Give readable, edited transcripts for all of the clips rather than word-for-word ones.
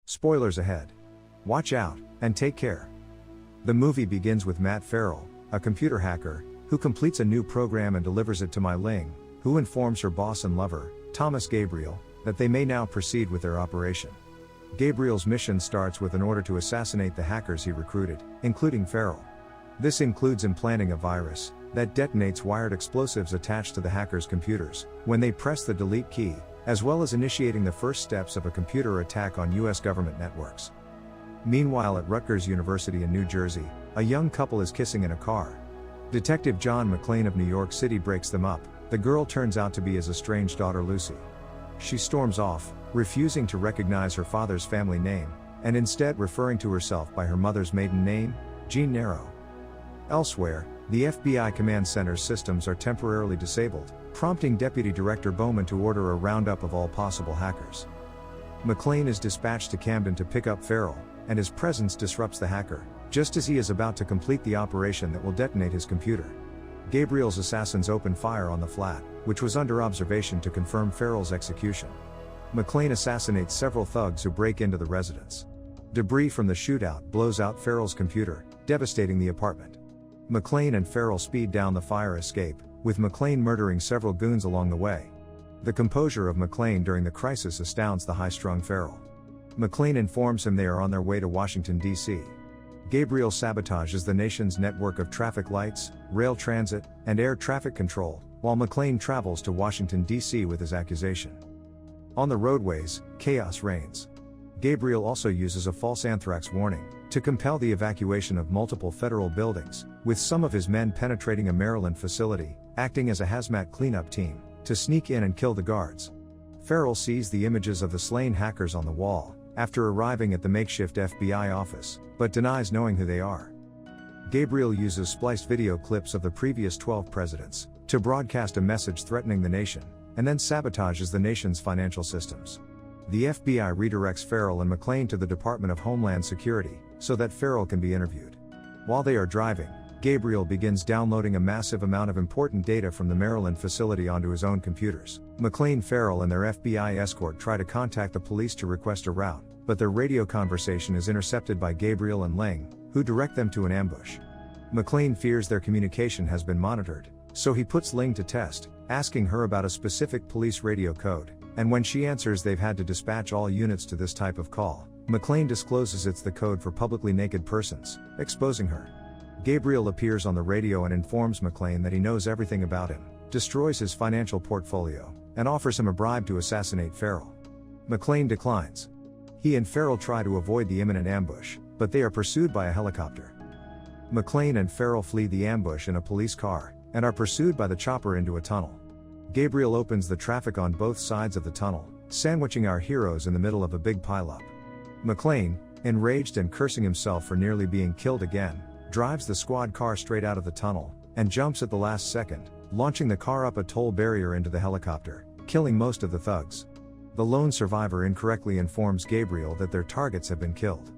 Spoilers ahead. Watch out, and take care. The movie begins with Matt Farrell, a computer hacker, who completes a new program and delivers it to Mai Ling, who informs her boss and lover, Thomas Gabriel, that they may now proceed with their operation. Gabriel's mission starts with an order to assassinate the hackers he recruited, including Farrell. This includes implanting a virus that detonates wired explosives attached to the hackers' computers when they press the delete key, as well as initiating the first steps of a computer attack on U.S. government networks. Meanwhile, at Rutgers University in New Jersey, a young couple is kissing in a car. Detective John McClane of New York City breaks them up. The girl turns out to be his estranged daughter Lucy. She storms off, refusing to recognize her father's family name, and instead referring to herself by her mother's maiden name, Jean Narrow. Elsewhere, the FBI command center's systems are temporarily disabled, prompting Deputy Director Bowman to order a roundup of all possible hackers. McClane is dispatched to Camden to pick up Farrell, and his presence disrupts the hacker, just as he is about to complete the operation that will detonate his computer. Gabriel's assassins open fire on the flat, which was under observation to confirm Farrell's execution. McClane assassinates several thugs who break into the residence. Debris from the shootout blows out Farrell's computer, devastating the apartment. McClane and Farrell speed down the fire escape, with McClane murdering several goons along the way. The composure of McClane during the crisis astounds the high-strung Farrell. McClane informs him they are on their way to Washington, D.C. Gabriel sabotages the nation's network of traffic lights, rail transit, and air traffic control, while McClane travels to Washington, D.C. with his accusation. On the roadways, chaos reigns. Gabriel also uses a false anthrax warning to compel the evacuation of multiple federal buildings, with some of his men penetrating a Maryland facility, acting as a hazmat cleanup team, to sneak in and kill the guards. Farrell sees the images of the slain hackers on the wall, after arriving at the makeshift FBI office, but denies knowing who they are. Gabriel uses spliced video clips of the previous 12 presidents to broadcast a message threatening the nation, and then sabotages the nation's financial systems. The FBI redirects Farrell and McClane to the Department of Homeland Security, so that Farrell can be interviewed. While they are driving, Gabriel begins downloading a massive amount of important data from the Maryland facility onto his own computers. McClane, Farrell and their FBI escort try to contact the police to request a route, but their radio conversation is intercepted by Gabriel and Ling, who direct them to an ambush. McClane fears their communication has been monitored, so he puts Ling to test, asking her about a specific police radio code, and when she answers they've had to dispatch all units to this type of call, McClane discloses it's the code for publicly naked persons, exposing her. Gabriel appears on the radio and informs McClane that he knows everything about him, destroys his financial portfolio, and offers him a bribe to assassinate Farrell. McClane declines. He and Farrell try to avoid the imminent ambush, but they are pursued by a helicopter. McClane and Farrell flee the ambush in a police car, and are pursued by the chopper into a tunnel. Gabriel opens the traffic on both sides of the tunnel, sandwiching our heroes in the middle of a big pileup. McClane, enraged and cursing himself for nearly being killed again, drives the squad car straight out of the tunnel, and jumps at the last second, launching the car up a toll barrier into the helicopter, killing most of the thugs. The lone survivor incorrectly informs Gabriel that their targets have been killed.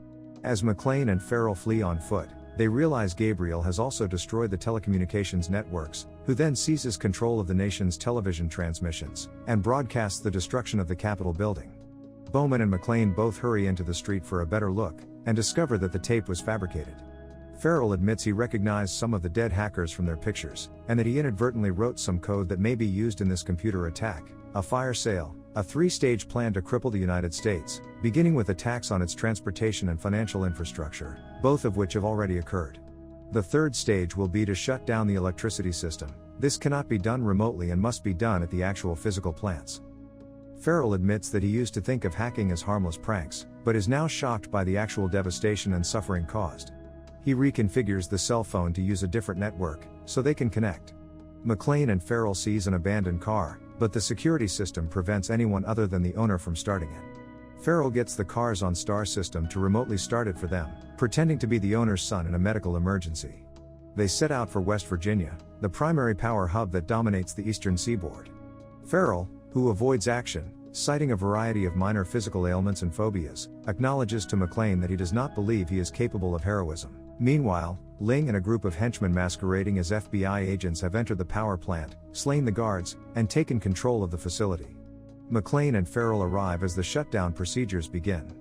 As McClane and Farrell flee on foot, they realize Gabriel has also destroyed the telecommunications networks, who then seizes control of the nation's television transmissions, and broadcasts the destruction of the Capitol building. Bowman and McClane both hurry into the street for a better look, and discover that the tape was fabricated. Farrell admits he recognized some of the dead hackers from their pictures, and that he inadvertently wrote some code that may be used in this computer attack, a fire sale, a three-stage plan to cripple the United States, beginning with attacks on its transportation and financial infrastructure, both of which have already occurred. The third stage will be to shut down the electricity system. This cannot be done remotely and must be done at the actual physical plants. Farrell admits that he used to think of hacking as harmless pranks, but is now shocked by the actual devastation and suffering caused. He reconfigures the cell phone to use a different network, so they can connect. McClane and Farrell seize an abandoned car, but the security system prevents anyone other than the owner from starting it. Farrell gets the car's OnStar system to remotely start it for them, pretending to be the owner's son in a medical emergency. They set out for West Virginia, the primary power hub that dominates the eastern seaboard. Farrell, who avoids action, citing a variety of minor physical ailments and phobias, acknowledges to McClane that he does not believe he is capable of heroism. Meanwhile, Ling and a group of henchmen masquerading as FBI agents have entered the power plant, slain the guards, and taken control of the facility. McClane and Farrell arrive as the shutdown procedures begin.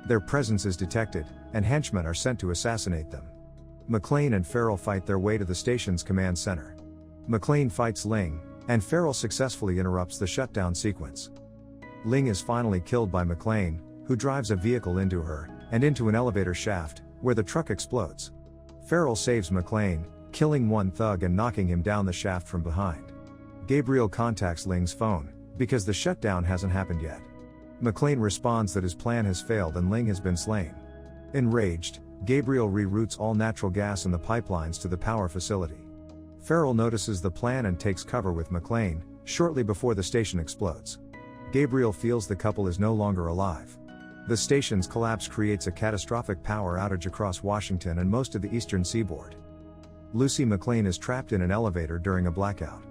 Their presence is detected, and henchmen are sent to assassinate them. McClane and Farrell fight their way to the station's command center. McClane fights Ling, and Farrell successfully interrupts the shutdown sequence. Ling is finally killed by McClane, who drives a vehicle into her, and into an elevator shaft, where the truck explodes. Farrell saves McClane, killing one thug and knocking him down the shaft from behind. Gabriel contacts Ling's phone, because the shutdown hasn't happened yet. McClane responds that his plan has failed and Ling has been slain. Enraged, Gabriel reroutes all natural gas in the pipelines to the power facility. Farrell notices the plan and takes cover with McClane, shortly before the station explodes. Gabriel feels the couple is no longer alive. The station's collapse creates a catastrophic power outage across Washington and most of the eastern seaboard. Lucy McClane is trapped in an elevator during a blackout.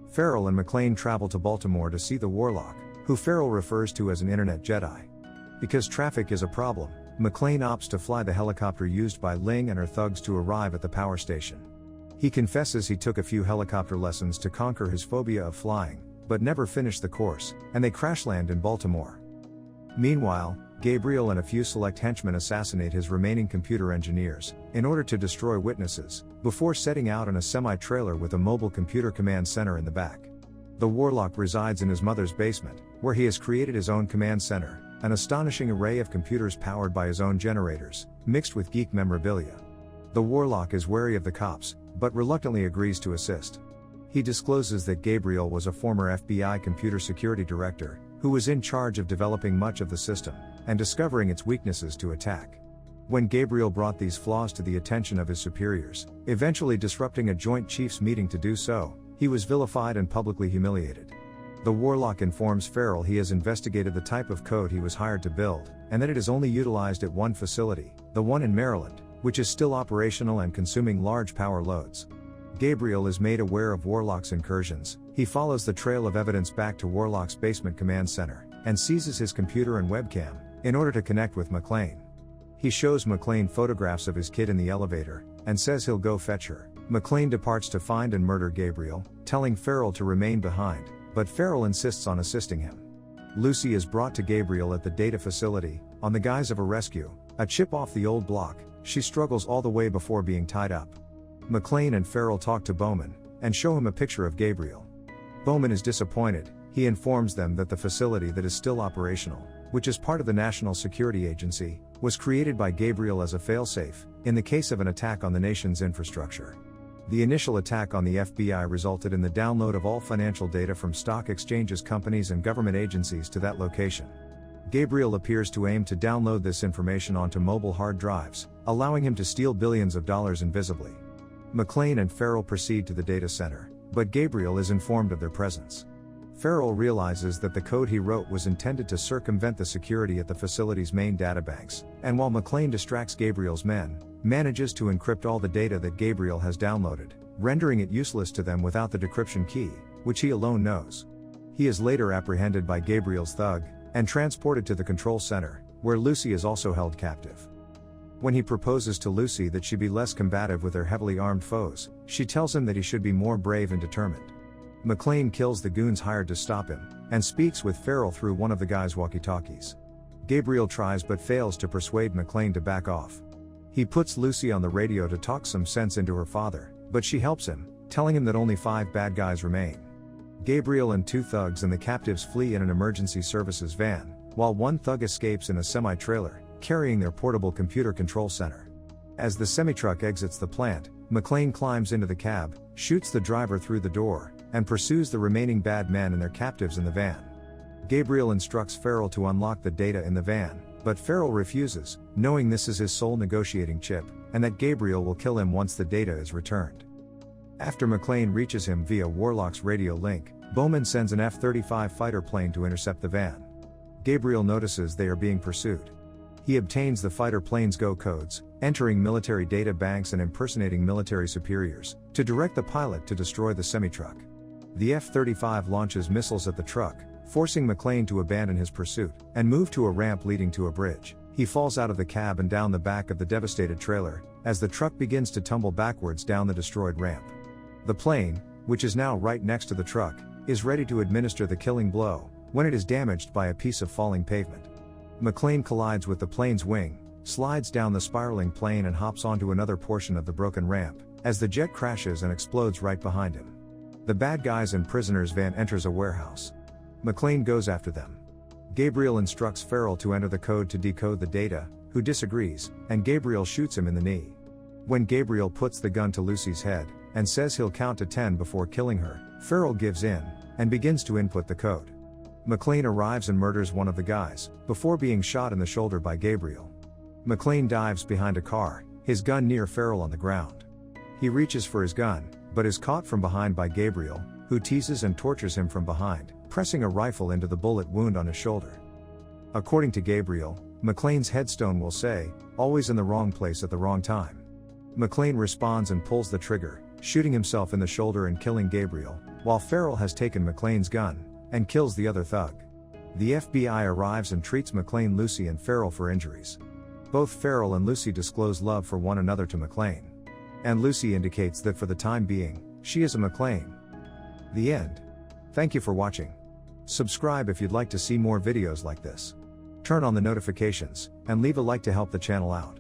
Farrell and McClane travel to Baltimore to see the Warlock, who Farrell refers to as an internet Jedi. Because traffic is a problem, McClane opts to fly the helicopter used by Ling and her thugs to arrive at the power station. He confesses he took a few helicopter lessons to conquer his phobia of flying, but never finished the course, and they crash land in Baltimore. Meanwhile, Gabriel and a few select henchmen assassinate his remaining computer engineers, in order to destroy witnesses, before setting out in a semi-trailer with a mobile computer command center in the back. The Warlock resides in his mother's basement, where he has created his own command center, an astonishing array of computers powered by his own generators, mixed with geek memorabilia. The Warlock is wary of the cops, but reluctantly agrees to assist. He discloses that Gabriel was a former FBI computer security director, who was in charge of developing much of the system, and discovering its weaknesses to attack. When Gabriel brought these flaws to the attention of his superiors, eventually disrupting a Joint Chiefs meeting to do so, he was vilified and publicly humiliated. The Warlock informs Farrell he has investigated the type of code he was hired to build, and that it is only utilized at one facility, the one in Maryland, which is still operational and consuming large power loads. Gabriel is made aware of Warlock's incursions. He follows the trail of evidence back to Warlock's basement command center, and seizes his computer and webcam, in order to connect with McClane. He shows McClane photographs of his kid in the elevator, and says he'll go fetch her. McClane departs to find and murder Gabriel, telling Farrell to remain behind, but Farrell insists on assisting him. Lucy is brought to Gabriel at the data facility, on the guise of a rescue, a chip off the old block. She struggles all the way before being tied up. McClane and Farrell talk to Bowman, and show him a picture of Gabriel. Bowman is disappointed. He informs them that the facility that is still operational, which is part of the National Security Agency, was created by Gabriel as a failsafe, in the case of an attack on the nation's infrastructure. The initial attack on the FBI resulted in the download of all financial data from stock exchanges, companies and government agencies to that location. Gabriel appears to aim to download this information onto mobile hard drives, allowing him to steal billions of dollars invisibly. McClane and Farrell proceed to the data center, but Gabriel is informed of their presence. Farrell realizes that the code he wrote was intended to circumvent the security at the facility's main databanks, and while McClane distracts Gabriel's men, manages to encrypt all the data that Gabriel has downloaded, rendering it useless to them without the decryption key, which he alone knows. He is later apprehended by Gabriel's thug, and transported to the control center, where Lucy is also held captive. When he proposes to Lucy that she be less combative with her heavily armed foes, she tells him that he should be more brave and determined. McClane kills the goons hired to stop him, and speaks with Farrell through one of the guy's walkie-talkies. Gabriel tries but fails to persuade McClane to back off. He puts Lucy on the radio to talk some sense into her father, but she helps him, telling him that only 5 bad guys remain. Gabriel and 2 thugs and the captives flee in an emergency services van, while one thug escapes in a semi-trailer, carrying their portable computer control center. As the semi-truck exits the plant, McClane climbs into the cab, shoots the driver through the door, and pursues the remaining bad men and their captives in the van. Gabriel instructs Farrell to unlock the data in the van, but Farrell refuses, knowing this is his sole negotiating chip, and that Gabriel will kill him once the data is returned. After McClane reaches him via Warlock's radio link, Bowman sends an F-35 fighter plane to intercept the van. Gabriel notices they are being pursued. He obtains the fighter plane's go codes, entering military data banks and impersonating military superiors, to direct the pilot to destroy the semi-truck. The F-35 launches missiles at the truck, forcing McClane to abandon his pursuit, and move to a ramp leading to a bridge. He falls out of the cab and down the back of the devastated trailer, as the truck begins to tumble backwards down the destroyed ramp. The plane, which is now right next to the truck, is ready to administer the killing blow, when it is damaged by a piece of falling pavement. McClane collides with the plane's wing, slides down the spiraling plane and hops onto another portion of the broken ramp, as the jet crashes and explodes right behind him. The bad guys and prisoners van enters a warehouse. McClane goes after them. Gabriel instructs Farrell to enter the code to decode the data, who disagrees, and Gabriel shoots him in the knee. When Gabriel puts the gun to Lucy's head, and says he'll count to 10 before killing her, Farrell gives in, and begins to input the code. McClane arrives and murders one of the guys, before being shot in the shoulder by Gabriel. McClane dives behind a car, his gun near Farrell on the ground. He reaches for his gun, but is caught from behind by Gabriel, who teases and tortures him from behind, pressing a rifle into the bullet wound on his shoulder. According to Gabriel, McClane's headstone will say, "Always in the wrong place at the wrong time." McClane responds and pulls the trigger, shooting himself in the shoulder and killing Gabriel, while Farrell has taken McClane's gun, and kills the other thug. The FBI arrives and treats McClane, Lucy and Farrell for injuries. Both Farrell and Lucy disclose love for one another to McClane. And Lucy indicates that for the time being, she is a McClane. The end. Thank you for watching. Subscribe if you'd like to see more videos like this. Turn on the notifications, and leave a like to help the channel out.